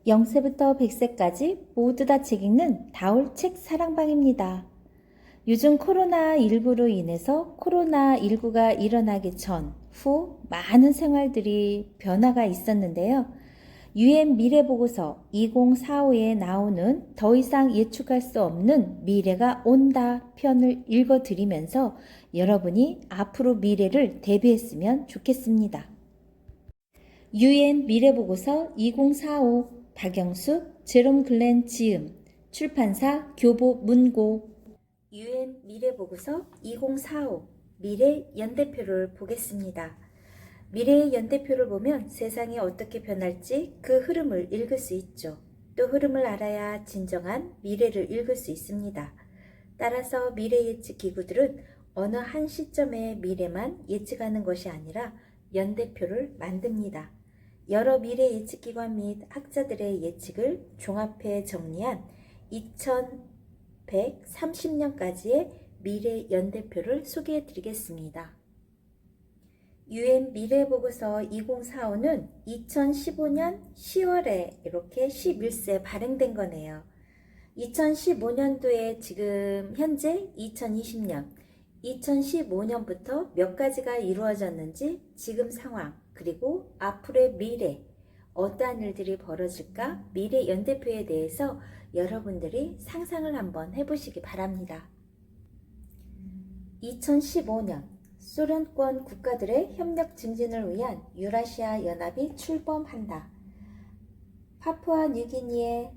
0세부터 100세까지 모두 다 책 읽는 다올 책 사랑방입니다. 요즘 코로나19로 인해서 코로나19가 일어나기 전, 후 많은 생활들이 변화가 있었는데요. UN 미래보고서 2045에 나오는 더 이상 예측할 수 없는 미래가 온다 편을 읽어드리면서 여러분이 앞으로 미래를 대비했으면 좋겠습니다. UN 미래보고서 2045 박영숙, 제롬 글렌 지음, 출판사 교보문고. UN 미래보고서 2045 미래 연대표를 보겠습니다. 미래의 연대표를 보면 세상이 어떻게 변할지 그 흐름을 읽을 수 있죠. 또 흐름을 알아야 진정한 미래를 읽을 수 있습니다. 따라서 미래 예측 기구들은 어느 한 시점의 미래만 예측하는 것이 아니라 연대표를 만듭니다. 여러 미래 예측기관 및 학자들의 예측을 종합해 정리한 2130년까지의 미래 연대표를 소개해 드리겠습니다. UN 미래보고서 2045는 2015년 10월에 이렇게 11세 발행된 거네요. 2015년도에 지금 현재 2020년, 2015년부터 몇 가지가 이루어졌는지 지금 상황, 그리고 앞으로의 미래, 어떠한 일들이 벌어질까 미래 연대표에 대해서 여러분들이 상상을 한번 해보시기 바랍니다. 2015년 소련권 국가들의 협력 증진을 위한 유라시아 연합이 출범한다. 파푸아 뉴기니의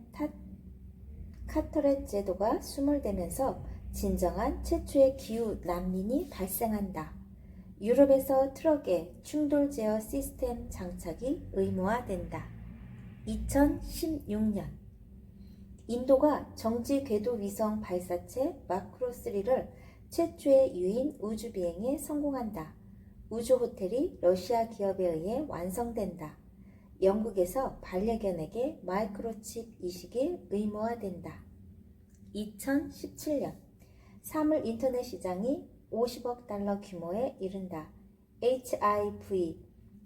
카터렛 제도가 수몰되면서 진정한 최초의 기후 난민이 발생한다. 유럽에서 트럭에 충돌 제어 시스템 장착이 의무화된다. 2016년 인도가 정지 궤도 위성 발사체 마크로3를 최초의 유인 우주 비행에 성공한다. 우주 호텔이 러시아 기업에 의해 완성된다. 영국에서 반려견에게 마이크로칩 이식이 의무화된다. 2017년 사물 인터넷 시장이 50억 달러 규모에 이른다. HIV,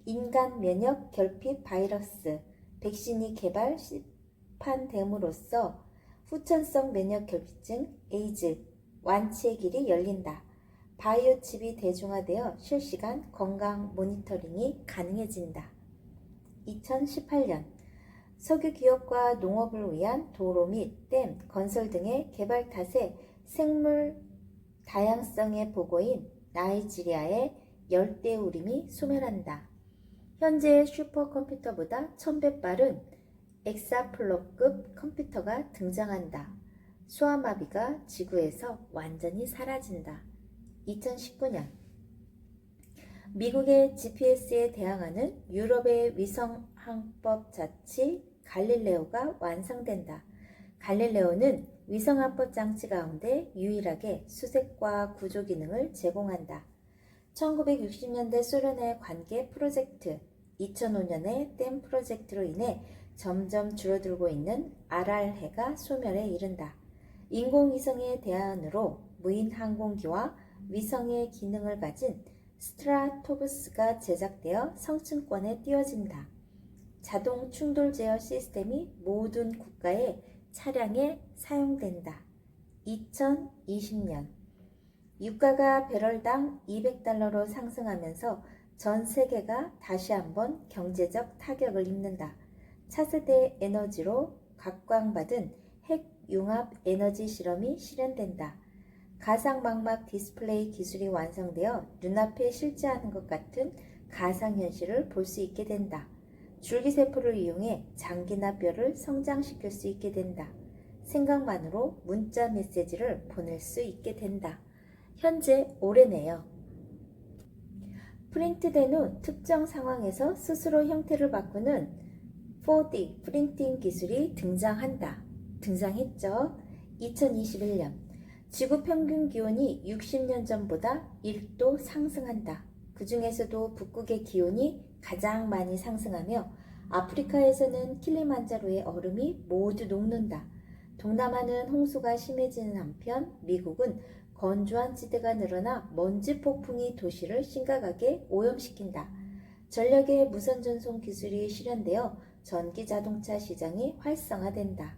인간 면역 결핍 바이러스, 백신이 개발 시판됨으로써 후천성 면역 결핍증, 에이즈, 완치의 길이 열린다. 바이오 칩이 대중화되어 실시간 건강 모니터링이 가능해진다. 2018년 석유 기업과 농업을 위한 도로 및 댐, 건설 등의 개발 탓에 생물 다양성의 보고인 나이지리아의 열대우림이 소멸한다. 현재의 슈퍼컴퓨터보다 1000배 빠른 엑사플로급 컴퓨터가 등장한다. 소아마비가 지구에서 완전히 사라진다. 2019년 미국의 GPS에 대항하는 유럽의 위성항법 자치 갈릴레오가 완성된다. 갈릴레오는 위성항법 장치 가운데 유일하게 수색과 구조 기능을 제공한다. 1960년대 소련의 관계 프로젝트, 2005년의 댐 프로젝트로 인해 점점 줄어들고 있는 아랄해가 소멸에 이른다. 인공위성의 대안으로 무인 항공기와 위성의 기능을 가진 스트라토브스가 제작되어 성층권에 띄워진다. 자동 충돌 제어 시스템이 모든 국가의 차량에 사용된다. 2020년 유가가 배럴당 200달러로 상승하면서 전 세계가 다시 한번 경제적 타격을 입는다. 차세대 에너지로 각광받은 핵융합 에너지 실험이 실현된다. 가상망막 디스플레이 기술이 완성되어 눈앞에 실제하는 것 같은 가상현실을 볼 수 있게 된다. 줄기세포를 이용해 장기나 뼈를 성장시킬 수 있게 된다. 생각만으로 문자 메시지를 보낼 수 있게 된다. 현재 올해네요. 프린트된 후 특정 상황에서 스스로 형태를 바꾸는 4D 프린팅 기술이 등장했죠. 2021년 지구 평균 기온이 60년 전보다 1도 상승한다. 그 중에서도 북극의 기온이 가장 많이 상승하며 아프리카에서는 킬리만자로의 얼음이 모두 녹는다. 동남아는 홍수가 심해지는 한편 미국은 건조한 지대가 늘어나 먼지 폭풍이 도시를 심각하게 오염시킨다. 전력의 무선 전송 기술이 실현되어 전기 자동차 시장이 활성화된다.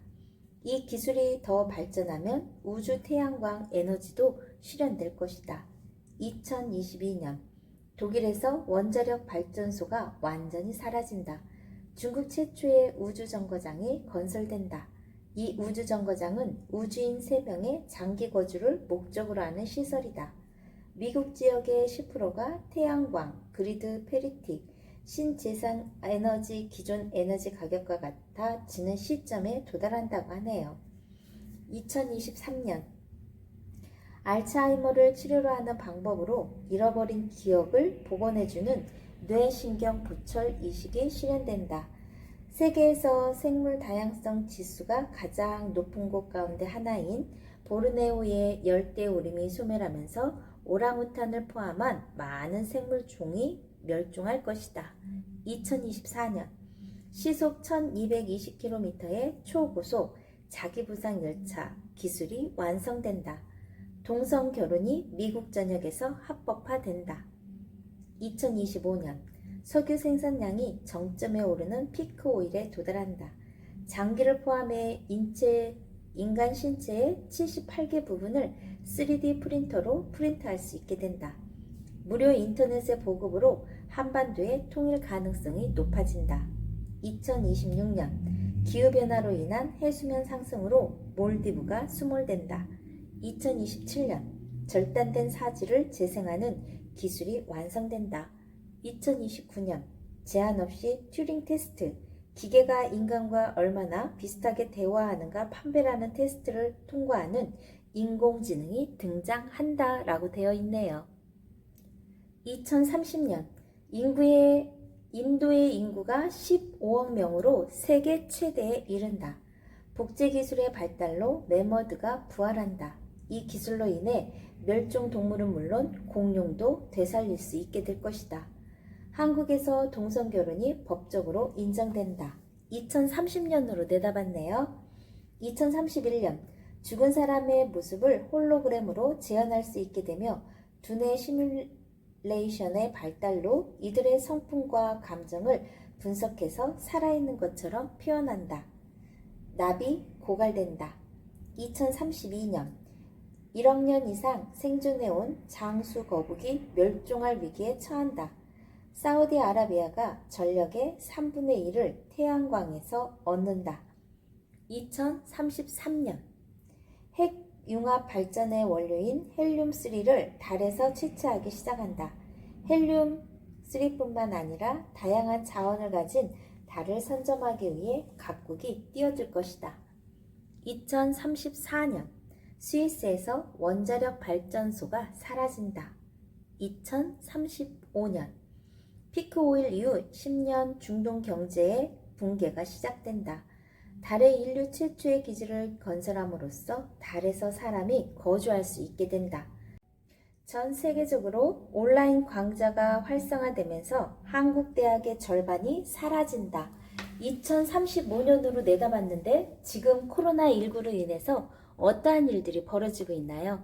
이 기술이 더 발전하면 우주 태양광 에너지도 실현될 것이다. 2022년 독일에서 원자력 발전소가 완전히 사라진다. 중국 최초의 우주정거장이 건설된다. 이 우주정거장은 우주인 3명의 장기 거주를 목적으로 하는 시설이다. 미국 지역의 10%가 태양광, 그리드 페리티, 신재생 에너지 기존 에너지 가격과 같아지는 시점에 도달한다고 하네요. 2023년 알츠하이머를 치료로 하는 방법으로 잃어버린 기억을 복원해주는 뇌신경 보철 이식이 실현된다. 세계에서 생물 다양성 지수가 가장 높은 곳 가운데 하나인 보르네오의 열대우림이 소멸하면서 오랑우탄을 포함한 많은 생물 종이 멸종할 것이다. 2024년 시속 1220km의 초고속 자기부상 열차 기술이 완성된다. 동성 결혼이 미국 전역에서 합법화된다. 2025년 석유 생산량이 정점에 오르는 피크 오일에 도달한다. 장기를 포함해 인간 신체의 78개 부분을 3D 프린터로 프린트할 수 있게 된다. 무료 인터넷의 보급으로 한반도의 통일 가능성이 높아진다. 2026년 기후변화로 인한 해수면 상승으로 몰디브가 수몰된다. 2027년 절단된 사지를 재생하는 기술이 완성된다. 2029년 제한 없이 튜링 테스트, 기계가 인간과 얼마나 비슷하게 대화하는가 판별하는 테스트를 통과하는 인공지능이 등장한다 라고 되어 있네요. 2030년 인도의 인구가 15억 명으로 세계 최대에 이른다. 복제기술의 발달로 매머드가 부활한다. 이 기술로 인해 멸종 동물은 물론 공룡도 되살릴 수 있게 될 것이다. 한국에서 동성결혼이 법적으로 인정된다. 2030년으로 내다봤네요. 2031년 죽은 사람의 모습을 홀로그램으로 재현할 수 있게 되며 두뇌 시뮬레이션의 발달로 이들의 성품과 감정을 분석해서 살아있는 것처럼 표현한다. 납이 고갈된다. 2032년 1억 년 이상 생존해온 장수 거북이 멸종할 위기에 처한다. 사우디아라비아가 전력의 3분의 1을 태양광에서 얻는다. 2033년 핵융합 발전의 원료인 헬륨3를 달에서 채취하기 시작한다. 헬륨3뿐만 아니라 다양한 자원을 가진 달을 선점하기 위해 각국이 뛰어들 것이다. 2034년 스위스에서 원자력 발전소가 사라진다. 2035년 피크 오일 이후 10년 중동 경제의 붕괴가 시작된다. 달에 인류 최초의 기지를 건설함으로써 달에서 사람이 거주할 수 있게 된다. 전 세계적으로 온라인 강좌가 활성화되면서 한국 대학의 절반이 사라진다. 2035년으로 내다봤는데 지금 코로나19로 인해서 어떠한 일들이 벌어지고 있나요?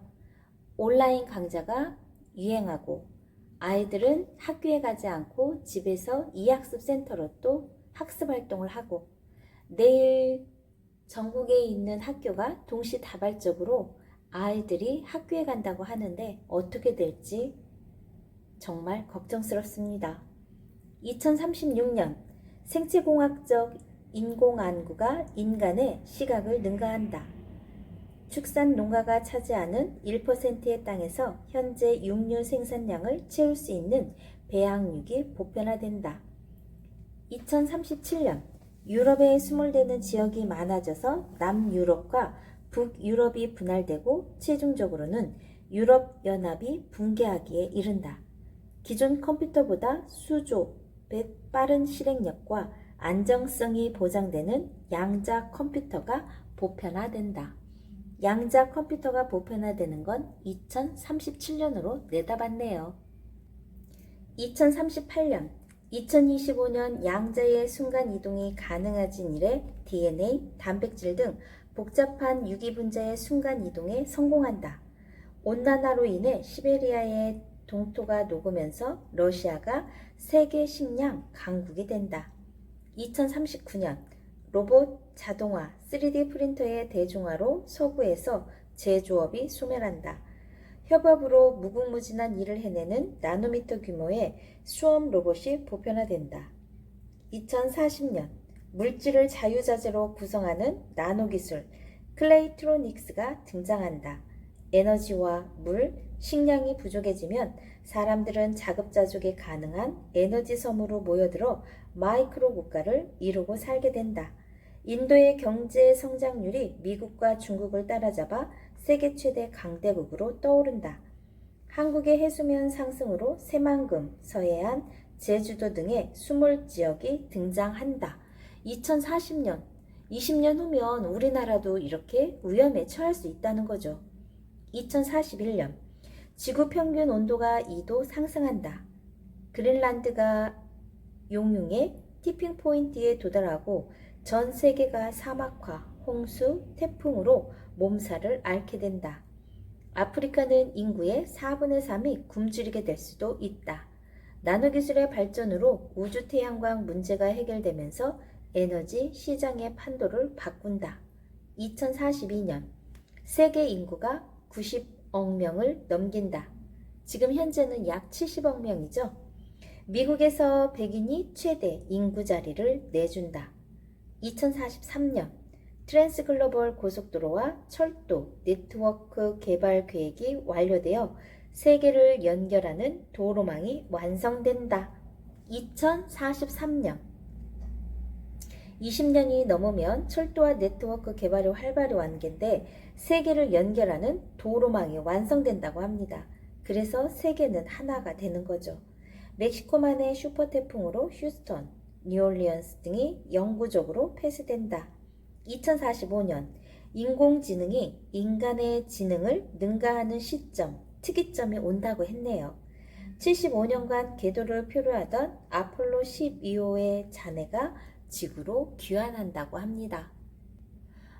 온라인 강좌가 유행하고 아이들은 학교에 가지 않고 집에서 이학습 센터로 또 학습 활동을 하고 내일 전국에 있는 학교가 동시다발적으로 아이들이 학교에 간다고 하는데 어떻게 될지 정말 걱정스럽습니다. 2036년 생체공학적 인공안구가 인간의 시각을 능가한다. 축산 농가가 차지하는 1%의 땅에서 현재 육류 생산량을 채울 수 있는 배양육이 보편화된다. 2037년 유럽에 수몰되는 지역이 많아져서 남유럽과 북유럽이 분할되고 최종적으로는 유럽연합이 붕괴하기에 이른다. 기존 컴퓨터보다 수조배 빠른 실행력과 안정성이 보장되는 양자 컴퓨터가 보편화된다. 양자 컴퓨터가 보편화되는 건 2037년으로 내다봤네요. 2038년, 2025년 양자의 순간이동이 가능해진 이래 DNA, 단백질 등 복잡한 유기분자의 순간이동에 성공한다. 온난화로 인해 시베리아의 동토가 녹으면서 러시아가 세계 식량 강국이 된다. 2039년 로봇, 자동화, 3D 프린터의 대중화로 서구에서 제조업이 소멸한다. 협업으로 무궁무진한 일을 해내는 나노미터 규모의 수험 로봇이 보편화된다. 2040년 물질을 자유자재로 구성하는 나노기술 클레이트로닉스가 등장한다. 에너지와 물, 식량이 부족해지면 사람들은 자급자족이 가능한 에너지 섬으로 모여들어 마이크로 국가를 이루고 살게 된다. 인도의 경제 성장률이 미국과 중국을 따라잡아 세계 최대 강대국으로 떠오른다. 한국의 해수면 상승으로 새만금, 서해안, 제주도 등의 수몰지역이 등장한다. 2040년, 20년 후면 우리나라도 이렇게 위험에 처할 수 있다는 거죠. 2041년, 지구 평균 온도가 2도 상승한다. 그린란드가 용융의 티핑 포인트에 도달하고 전 세계가 사막화, 홍수, 태풍으로 몸살을 앓게 된다. 아프리카는 인구의 4분의 3이 굶주리게 될 수도 있다. 나노기술의 발전으로 우주 태양광 문제가 해결되면서 에너지 시장의 판도를 바꾼다. 2042년 세계 인구가 90억 명을 넘긴다. 지금 현재는 약 70억 명이죠. 미국에서 백인이 최대 인구 자리를 내준다. 2043년 트랜스글로벌 고속도로와 철도 네트워크 개발 계획이 완료되어 세계를 연결하는 도로망이 완성된다. 2043년 20년이 넘으면 철도와 네트워크 개발이 활발히 완계인데 세계를 연결하는 도로망이 완성된다고 합니다. 그래서 세계는 하나가 되는 거죠. 멕시코만의 슈퍼태풍으로 휴스턴, 뉴올리언스 등이 영구적으로 폐쇄된다. 2045년 인공지능이 인간의 지능을 능가하는 시점, 특이점이 온다고 했네요. 75년간 궤도를 표류하던 아폴로 12호의 잔해가 지구로 귀환한다고 합니다.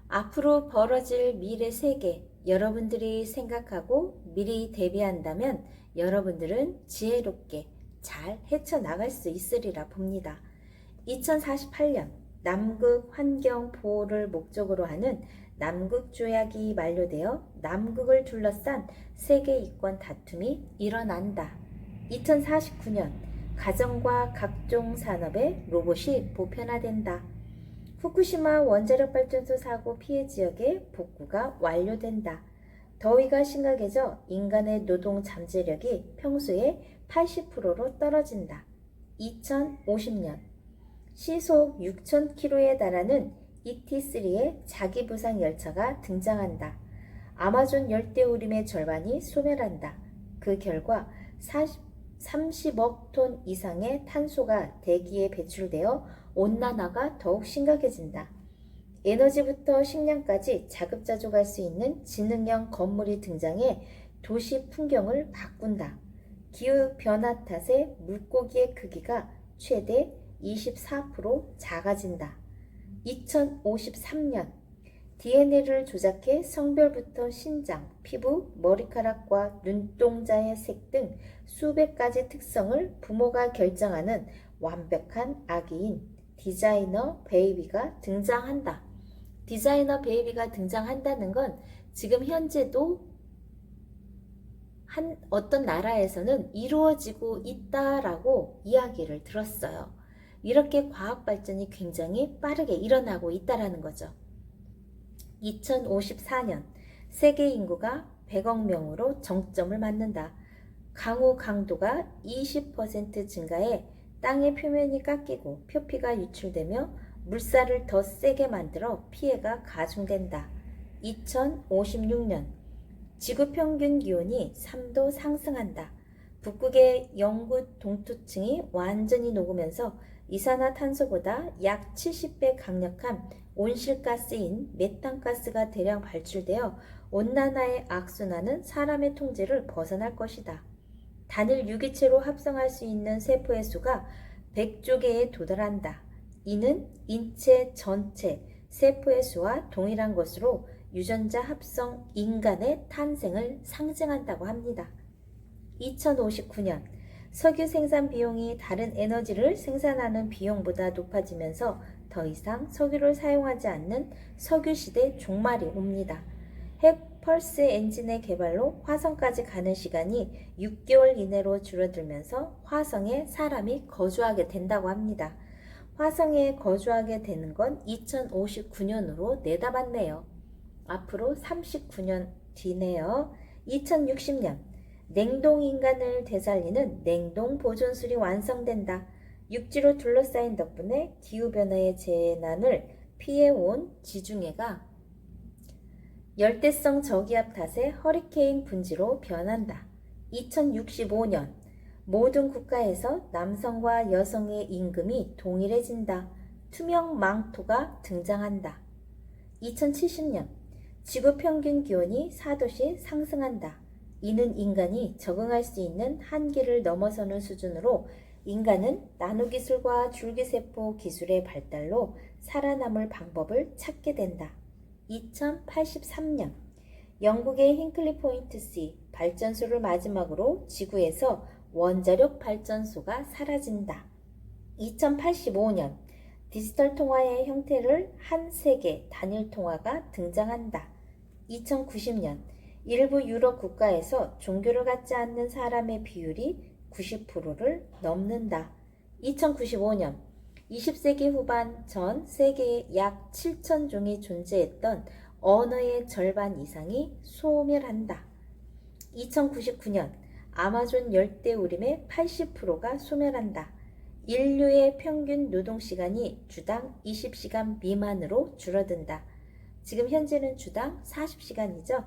앞으로 벌어질 미래 세계, 여러분들이 생각하고 미리 대비한다면 여러분들은 지혜롭게 잘 헤쳐나갈 수 있으리라 봅니다. 2048년 남극 환경 보호를 목적으로 하는 남극 조약이 만료되어 남극을 둘러싼 세계 이권 다툼이 일어난다. 2049년 가정과 각종 산업의 로봇이 보편화된다. 후쿠시마 원자력 발전소 사고 피해 지역의 복구가 완료된다. 더위가 심각해져 인간의 노동 잠재력이 평소의 80%로 떨어진다. 2050년 시속 6,000km에 달하는 ET3의 자기부상 열차가 등장한다. 아마존 열대우림의 절반이 소멸한다. 그 결과 30억 톤 이상의 탄소가 대기에 배출되어 온난화가 더욱 심각해진다. 에너지부터 식량까지 자급자족할 수 있는 지능형 건물이 등장해 도시 풍경을 바꾼다. 기후변화 탓에 물고기의 크기가 최대 24% 작아진다. 2053년 DNA를 조작해 성별부터 신장, 피부, 머리카락과 눈동자의 색 등 수백 가지 특성을 부모가 결정하는 완벽한 아기인 디자이너 베이비가 등장한다. 디자이너 베이비가 등장한다는 건 지금 현재도 어떤 나라에서는 이루어지고 있다라고 이야기를 들었어요. 이렇게 과학 발전이 굉장히 빠르게 일어나고 있다라는 거죠. 2054년 세계 인구가 100억 명으로 정점을 맞는다. 강우 강도가 20% 증가해 땅의 표면이 깎이고 표피가 유출되며 물살을 더 세게 만들어 피해가 가중된다. 2056년 지구 평균 기온이 3도 상승한다. 북극의 영구 동토층이 완전히 녹으면서 이산화탄소보다 약 70배 강력한 온실가스인 메탄가스가 대량 발출되어 온난화의 악순환은 사람의 통제를 벗어날 것이다. 단일 유기체로 합성할 수 있는 세포의 수가 100조 개에 도달한다. 이는 인체 전체 세포의 수와 동일한 것으로 유전자 합성 인간의 탄생을 상징한다고 합니다. 2059년 석유 생산 비용이 다른 에너지를 생산하는 비용보다 높아지면서 더 이상 석유를 사용하지 않는 석유 시대 종말이 옵니다. 핵 펄스 엔진의 개발로 화성까지 가는 시간이 6개월 이내로 줄어들면서 화성에 사람이 거주하게 된다고 합니다. 화성에 거주하게 되는 건 2059년으로 내다봤네요. 앞으로 39년 뒤네요. 2060년 냉동인간을 되살리는 냉동보존술이 완성된다. 육지로 둘러싸인 덕분에 기후변화의 재난을 피해온 지중해가 열대성 저기압 탓에 허리케인 분지로 변한다. 2065년 모든 국가에서 남성과 여성의 임금이 동일해진다. 투명 망토가 등장한다. 2070년 지구 평균 기온이 4도씩 상승한다. 이는 인간이 적응할 수 있는 한계를 넘어서는 수준으로 인간은 나노기술과 줄기세포 기술의 발달로 살아남을 방법을 찾게 된다. 2083년 영국의 힌클리 포인트 C 발전소를 마지막으로 지구에서 원자력 발전소가 사라진다. 2085년 디지털 통화의 형태를 한 세계 단일 통화가 등장한다. 2090년 일부 유럽 국가에서 종교를 갖지 않는 사람의 비율이 90%를 넘는다. 2095년 20세기 후반 전 세계에 약 7천 종이 존재했던 언어의 절반 이상이 소멸한다. 2099년 아마존 열대우림의 80%가 소멸한다. 인류의 평균 노동시간이 주당 20시간 미만으로 줄어든다. 지금 현재는 주당 40시간이죠.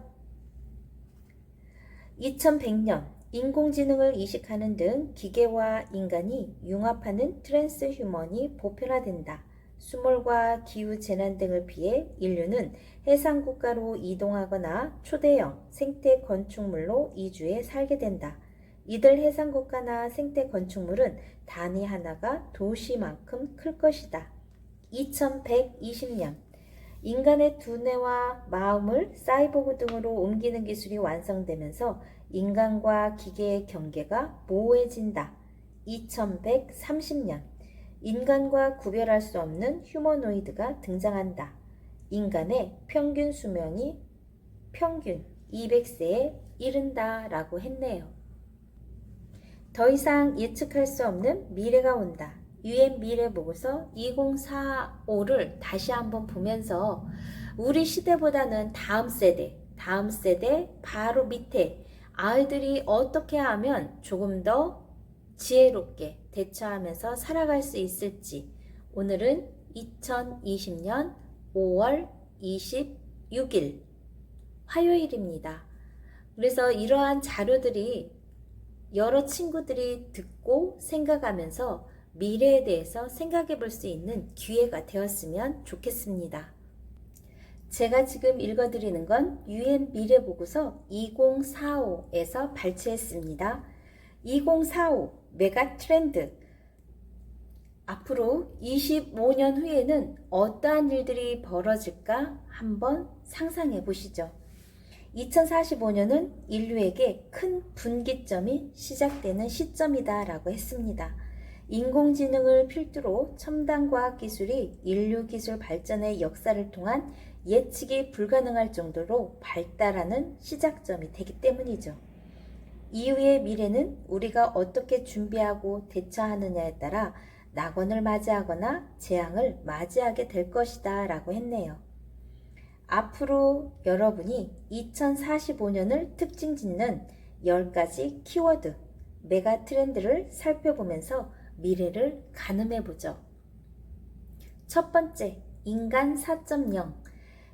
2100년 인공지능을 이식하는 등 기계와 인간이 융합하는 트랜스휴먼이 보편화된다. 수몰과 기후재난 등을 피해 인류는 해상국가로 이동하거나 초대형 생태 건축물로 이주해 살게 된다. 이들 해상국가나 생태 건축물은 단위 하나가 도시만큼 클 것이다. 2120년 인간의 두뇌와 마음을 사이보그 등으로 옮기는 기술이 완성되면서 인간과 기계의 경계가 모호해진다. 2130년 인간과 구별할 수 없는 휴머노이드가 등장한다. 인간의 평균 수명이 평균 200세에 이른다 라고 했네요. 더 이상 예측할 수 없는 미래가 온다. UN 미래보고서 2045를 다시 한번 보면서 우리 시대보다는 다음 세대 바로 밑에 아이들이 어떻게 하면 조금 더 지혜롭게 대처하면서 살아갈 수 있을지 오늘은 2020년 5월 26일 화요일입니다. 그래서 이러한 자료들이 여러 친구들이 듣고 생각하면서 미래에 대해서 생각해 볼 수 있는 기회가 되었으면 좋겠습니다. 제가 지금 읽어드리는 건 UN 미래보고서 2045에서 발췌했습니다. 2045 메가 트렌드. 앞으로 25년 후에는 어떠한 일들이 벌어질까 한번 상상해 보시죠. 2045년은 인류에게 큰 분기점이 시작되는 시점이다 라고 했습니다. 인공지능을 필두로 첨단 과학 기술이 인류 기술 발전의 역사를 통한 예측이 불가능할 정도로 발달하는 시작점이 되기 때문이죠. 이후의 미래는 우리가 어떻게 준비하고 대처하느냐에 따라 낙원을 맞이하거나 재앙을 맞이하게 될 것이다 라고 했네요. 앞으로 여러분이 2045년을 특징 짓는 10가지 키워드, 메가 트렌드를 살펴보면서 미래를 가늠해보죠. 첫 번째, 인간 4.0.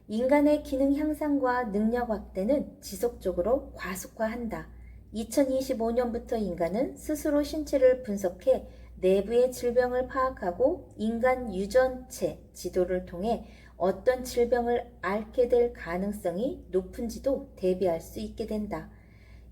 인간의 기능 향상과 능력 확대는 지속적으로 과속화한다. 2025년부터 인간은 스스로 신체를 분석해 내부의 질병을 파악하고 인간 유전체 지도를 통해 어떤 질병을 앓게 될 가능성이 높은지도 대비할 수 있게 된다.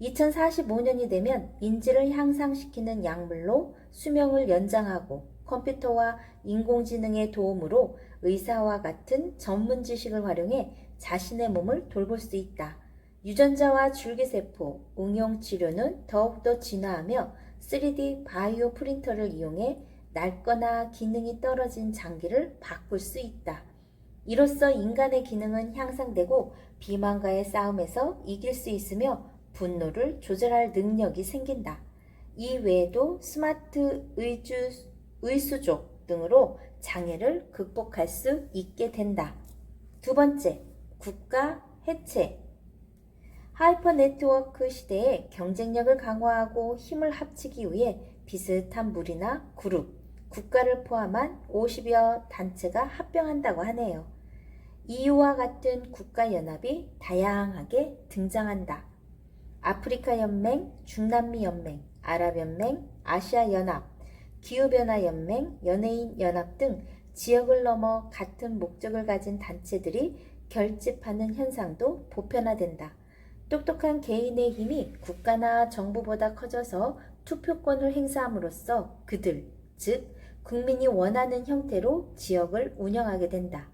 2045년이 되면 인지를 향상시키는 약물로 수명을 연장하고 컴퓨터와 인공지능의 도움으로 의사와 같은 전문 지식을 활용해 자신의 몸을 돌볼 수 있다. 유전자와 줄기세포 응용 치료는 더욱더 진화하며 3D 바이오 프린터를 이용해 낡거나 기능이 떨어진 장기를 바꿀 수 있다. 이로써 인간의 기능은 향상되고 비만과의 싸움에서 이길 수 있으며 분노를 조절할 능력이 생긴다. 이 외에도 스마트 의수족 등으로 장애를 극복할 수 있게 된다. 두 번째, 국가 해체. 하이퍼 네트워크 시대에 경쟁력을 강화하고 힘을 합치기 위해 비슷한 무리나 그룹, 국가를 포함한 50여 단체가 합병한다고 하네요. EU와 같은 국가연합이 다양하게 등장한다. 아프리카 연맹, 중남미 연맹, 아랍연맹, 아시아연합, 기후변화연맹, 연예인연합 등 지역을 넘어 같은 목적을 가진 단체들이 결집하는 현상도 보편화된다. 똑똑한 개인의 힘이 국가나 정부보다 커져서 투표권을 행사함으로써 그들, 즉 국민이 원하는 형태로 지역을 운영하게 된다.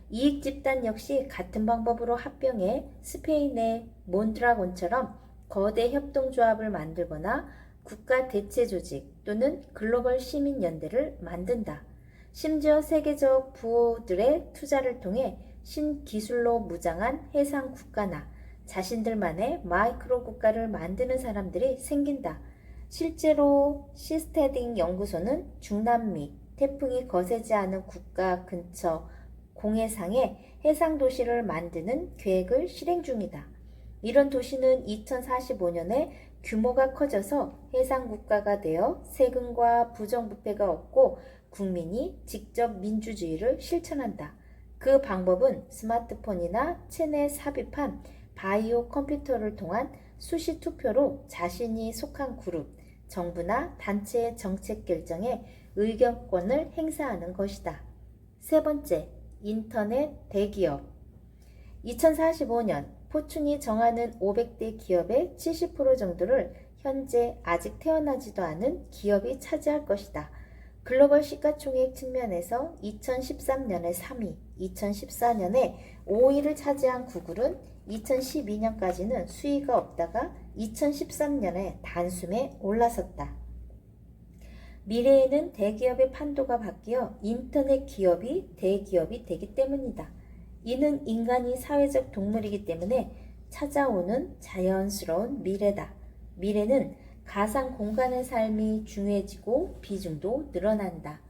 이익 집단 역시 같은 방법으로 합병해 스페인의 몬드라곤처럼 거대 협동조합을 만들거나 국가 대체 조직 또는 글로벌 시민연대를 만든다. 심지어 세계적 부호들의 투자를 통해 신기술로 무장한 해상 국가나 자신들만의 마이크로 국가를 만드는 사람들이 생긴다. 실제로 시스테딩 연구소는 중남미, 태풍이 거세지 않은 국가 근처 공해상에 해상 도시를 만드는 계획을 실행 중이다. 이런 도시는 2045년에 규모가 커져서 해상 국가가 되어 세금과 부정부패가 없고 국민이 직접 민주주의를 실천한다. 그 방법은 스마트폰이나 체내에 삽입한 바이오 컴퓨터를 통한 수시 투표로 자신이 속한 그룹, 정부나 단체의 정책 결정에 의견권을 행사하는 것이다. 세 번째, 인터넷 대기업. 2045년 포춘이 정하는 500대 기업의 70% 정도를 현재 아직 태어나지도 않은 기업이 차지할 것이다. 글로벌 시가총액 측면에서 2013년에 3위, 2014년에 5위를 차지한 구글은 2012년까지는 수위가 없다가 2013년에 단숨에 올라섰다. 미래에는 대기업의 판도가 바뀌어 인터넷 기업이 대기업이 되기 때문이다. 이는 인간이 사회적 동물이기 때문에 찾아오는 자연스러운 미래다. 미래는 가상 공간의 삶이 중요해지고 비중도 늘어난다.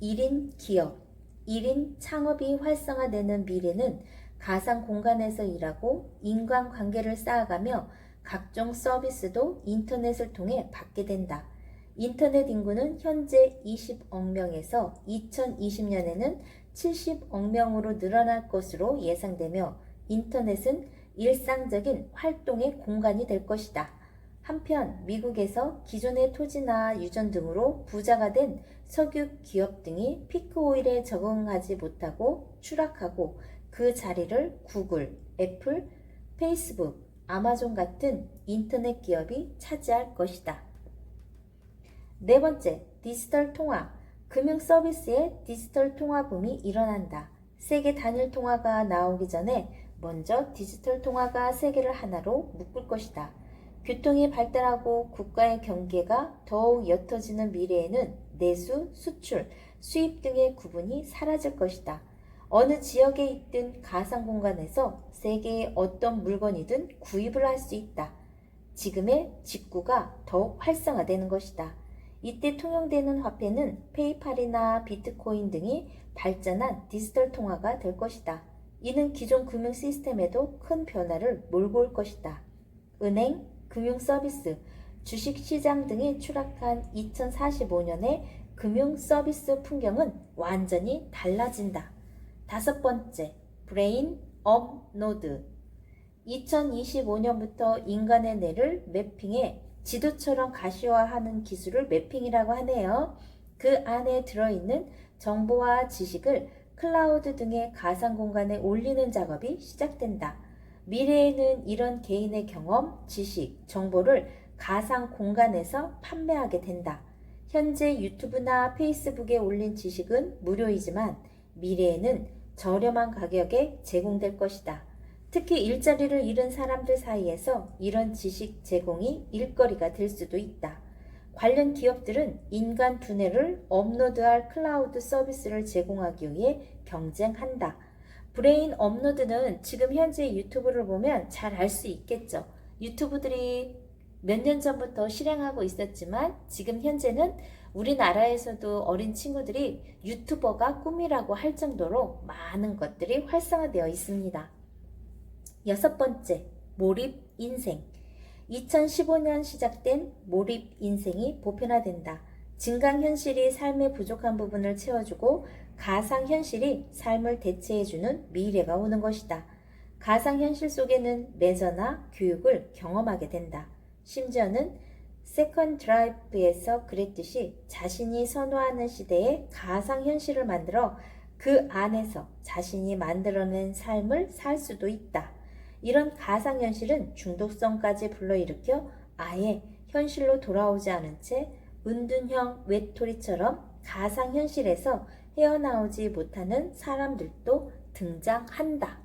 1인 기업, 1인 창업이 활성화되는 미래는 가상 공간에서 일하고 인간관계를 쌓아가며 각종 서비스도 인터넷을 통해 받게 된다. 인터넷 인구는 현재 20억 명에서 2020년에는 70억 명으로 늘어날 것으로 예상되며 인터넷은 일상적인 활동의 공간이 될 것이다. 한편 미국에서 기존의 토지나 유전 등으로 부자가 된 석유 기업 등이 피크 오일에 적응하지 못하고 추락하고 그 자리를 구글, 애플, 페이스북, 아마존 같은 인터넷 기업이 차지할 것이다. 네 번째, 디지털 통화. 금융 서비스의 디지털 통화 붐이 일어난다. 세계 단일 통화가 나오기 전에 먼저 디지털 통화가 세계를 하나로 묶을 것이다. 교통이 발달하고 국가의 경계가 더욱 옅어지는 미래에는 내수, 수출, 수입 등의 구분이 사라질 것이다. 어느 지역에 있든 가상 공간에서 세계의 어떤 물건이든 구입을 할 수 있다. 지금의 직구가 더욱 활성화되는 것이다. 이때 통용되는 화폐는 페이팔이나 비트코인 등이 발전한 디지털 통화가 될 것이다. 이는 기존 금융 시스템에도 큰 변화를 몰고 올 것이다. 은행, 금융 서비스, 주식 시장 등이 추락한 2045년의 금융 서비스 풍경은 완전히 달라진다. 다섯 번째, 브레인 업로드. 2025년부터 인간의 뇌를 매핑해 지도처럼 가시화하는 기술을 매핑이라고 하네요. 그 안에 들어있는 정보와 지식을 클라우드 등의 가상 공간에 올리는 작업이 시작된다. 미래에는 이런 개인의 경험, 지식, 정보를 가상 공간에서 판매하게 된다. 현재 유튜브나 페이스북에 올린 지식은 무료이지만 미래에는 저렴한 가격에 제공될 것이다. 특히 일자리를 잃은 사람들 사이에서 이런 지식 제공이 일거리가 될 수도 있다. 관련 기업들은 인간 두뇌를 업로드할 클라우드 서비스를 제공하기 위해 경쟁한다. 브레인 업로드는 지금 현재 유튜브를 보면 잘 알 수 있겠죠. 유튜브들이 몇 년 전부터 실행하고 있었지만 지금 현재는 우리나라에서도 어린 친구들이 유튜버가 꿈이라고 할 정도로 많은 것들이 활성화되어 있습니다. 6번째, 몰입 인생. 2015년 시작된 몰입 인생이 보편화된다. 증강현실이 삶의 부족한 부분을 채워주고 가상현실이 삶을 대체해주는 미래가 오는 것이다. 가상현실 속에는 레저나 교육을 경험하게 된다. 심지어는 세컨드 드라이브에서 그랬듯이 자신이 선호하는 시대에 가상현실을 만들어 그 안에서 자신이 만들어낸 삶을 살 수도 있다. 이런 가상현실은 중독성까지 불러일으켜 아예 현실로 돌아오지 않은 채 은둔형 외톨이처럼 가상현실에서 헤어나오지 못하는 사람들도 등장한다.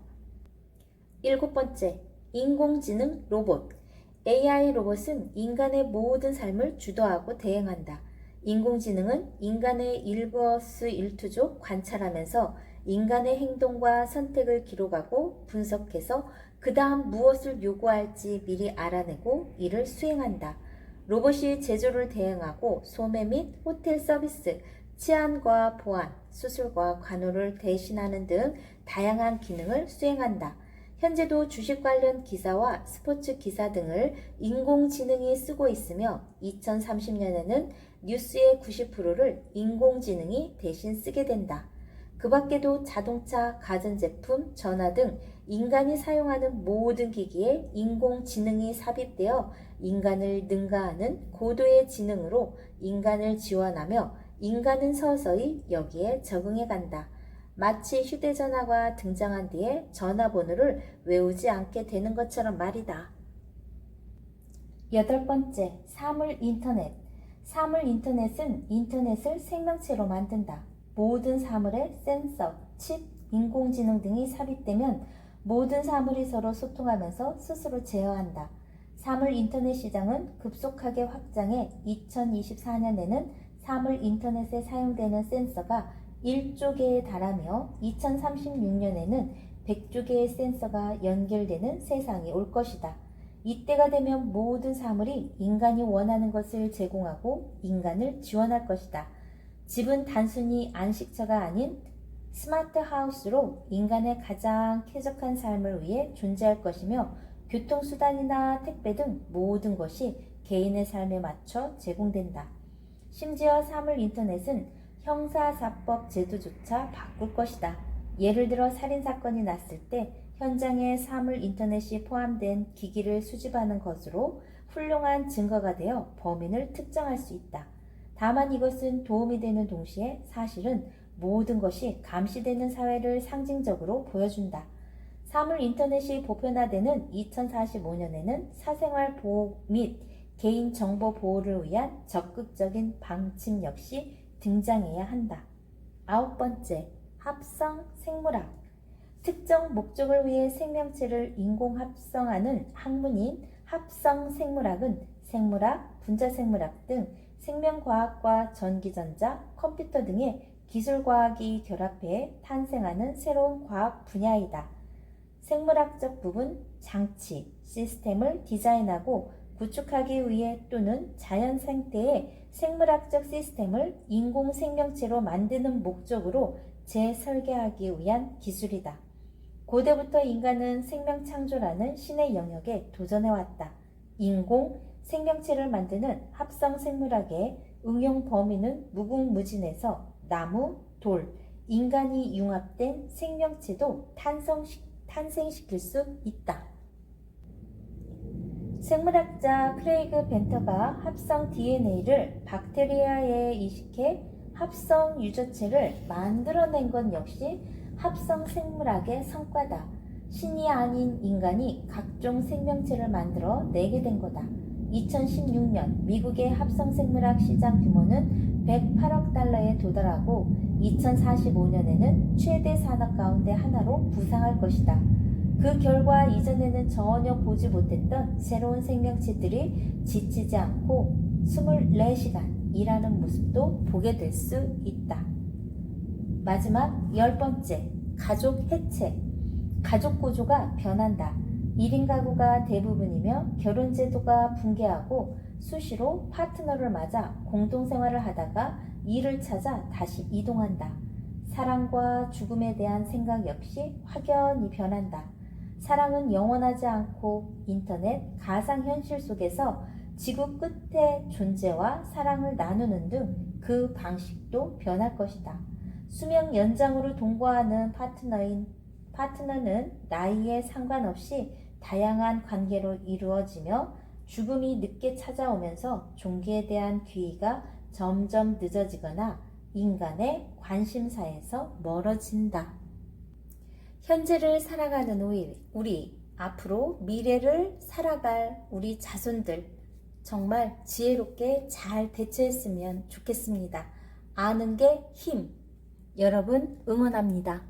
7번째, 인공지능 로봇. AI 로봇은 인간의 모든 삶을 주도하고 대행한다. 인공지능은 인간의 일거수일투족 관찰하면서 인간의 행동과 선택을 기록하고 분석해서 그 다음 무엇을 요구할지 미리 알아내고 이를 수행한다. 로봇이 제조를 대행하고 소매 및 호텔 서비스, 치안과 보안, 수술과 간호를 대신하는 등 다양한 기능을 수행한다. 현재도 주식 관련 기사와 스포츠 기사 등을 인공지능이 쓰고 있으며 2030년에는 뉴스의 90%를 인공지능이 대신 쓰게 된다. 그 밖에도 자동차, 가전제품, 전화 등 인간이 사용하는 모든 기기에 인공지능이 삽입되어 인간을 능가하는 고도의 지능으로 인간을 지원하며 인간은 서서히 여기에 적응해 간다. 마치 휴대전화가 등장한 뒤에 전화번호를 외우지 않게 되는 것처럼 말이다. 8번째, 사물인터넷. 사물인터넷은 인터넷을 생명체로 만든다. 모든 사물에 센서, 칩, 인공지능 등이 삽입되면 모든 사물이 서로 소통하면서 스스로 제어한다. 사물인터넷 시장은 급속하게 확장해 2024년에는 사물인터넷에 사용되는 센서가 1조 개에 달하며 2036년에는 100조 개의 센서가 연결되는 세상이 올 것이다. 이때가 되면 모든 사물이 인간이 원하는 것을 제공하고 인간을 지원할 것이다. 집은 단순히 안식처가 아닌 스마트 하우스로 인간의 가장 쾌적한 삶을 위해 존재할 것이며 교통수단이나 택배 등 모든 것이 개인의 삶에 맞춰 제공된다. 심지어 사물인터넷은 형사사법 제도조차 바꿀 것이다. 예를 들어 살인사건이 났을 때 현장에 사물인터넷이 포함된 기기를 수집하는 것으로 훌륭한 증거가 되어 범인을 특정할 수 있다. 다만 이것은 도움이 되는 동시에 사실은 모든 것이 감시되는 사회를 상징적으로 보여준다. 사물인터넷이 보편화되는 2045년에는 사생활 보호 및 개인정보 보호를 위한 적극적인 방침 역시 등장해야 한다. 9번째, 합성 생물학. 특정 목적을 위해 생명체를 인공합성하는 학문인 합성 생물학은 생물학, 분자생물학 등 생명과학과 전기전자, 컴퓨터 등의 기술과학이 결합해 탄생하는 새로운 과학 분야이다. 생물학적 부분, 장치, 시스템을 디자인하고 구축하기 위해 또는 자연 생태의 생물학적 시스템을 인공생명체로 만드는 목적으로 재설계하기 위한 기술이다. 고대부터 인간은 생명창조라는 신의 영역에 도전해왔다. 인공생명체를 만드는 합성생물학의 응용 범위는 무궁무진해서 나무, 돌, 인간이 융합된 생명체도 탄생시킬 수 있다. 생물학자 크레이그 벤터가 합성 DNA를 박테리아에 이식해 합성 유전체를 만들어낸 것 역시 합성 생물학의 성과다. 신이 아닌 인간이 각종 생명체를 만들어 내게 된 거다. 2016년 미국의 합성 생물학 시장 규모는 108억 달러에 도달하고 2045년에는 최대 산업 가운데 하나로 부상할 것이다. 그 결과 이전에는 전혀 보지 못했던 새로운 생명체들이 지치지 않고 24시간 일하는 모습도 보게 될 수 있다. 마지막 10번째, 가족 해체. 가족 구조가 변한다. 1인 가구가 대부분이며 결혼제도가 붕괴하고 수시로 파트너를 맞아 공동생활을 하다가 일을 찾아 다시 이동한다. 사랑과 죽음에 대한 생각 역시 확연히 변한다. 사랑은 영원하지 않고 인터넷, 가상현실 속에서 지구 끝의 존재와 사랑을 나누는 등 그 방식도 변할 것이다. 수명 연장으로 동거하는 파트너는 나이에 상관없이 다양한 관계로 이루어지며 죽음이 늦게 찾아오면서 종교에 대한 귀의가 점점 늦어지거나 인간의 관심사에서 멀어진다. 현재를 살아가는 우리, 앞으로 미래를 살아갈 우리 자손들, 정말 지혜롭게 잘 대처했으면 좋겠습니다. 아는 게 힘. 여러분 응원합니다.